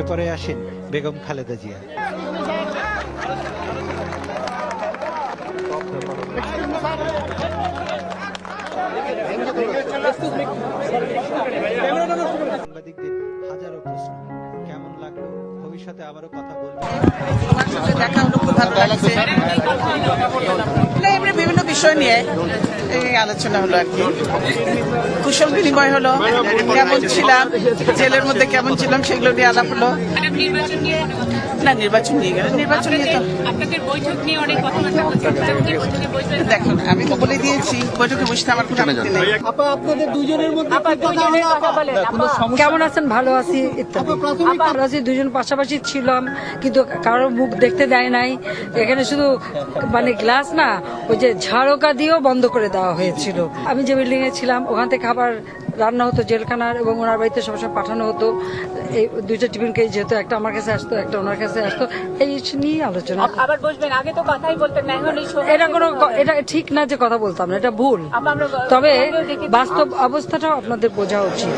পরে আসেন বেগম খালেদা জিয়া। সাংবাদিকদের হাজারো প্রশ্ন, কেমন লাগলো, ভবিষ্যতে আবারও কথা বলবো। দেখা হলো, খুব ভালো লাগছে। বিভিন্ন বিষয় নিয়ে এই আলোচনা হলো আর কি, কুশল বিনিময় হলো, কেমন ছিলাম, জেলের মধ্যে কেমন ছিলাম সেগুলো নিয়ে আলাপ হলো। না, নির্বাচন নিয়ে গেল, নির্বাচন নিয়ে তো দেখুন আমি তো বলে দিয়েছি বৈঠকে বসতে আমার কোনো আপত্তি নেই। কেমন আছেন? ভালো আছি। ভালো আছি, দুজন পাশাপাশি ছিলাম কিন্তু কারোর মুখ দেখতে দেয় নাই। এখানে শুধু মানে গ্লাস না, ওই যে ঝাড়কা দিয়েও বন্ধ করে দেওয়া হয়েছিল। আমি যে বিল্ডিং এ ছিলাম ওখান থেকে খাবার রান্না হতো জেলখানার, এবং ওনার বাড়িতে সবসময় পাঠানো হতো। এই দুইটা টিফিন কেস যেহেতু, একটা আমার কাছে আসতো, একটা ওনার কাছে আসতো, এই নিয়ে আলোচনা। আবার বসবেন, আগে তো কথাই বলতেন না, এখন এটা ঠিক না যে কথা বলতাম না, এটা ভুল। তবে বাস্তব অবস্থাটাও আপনাদের বোঝা উচিত।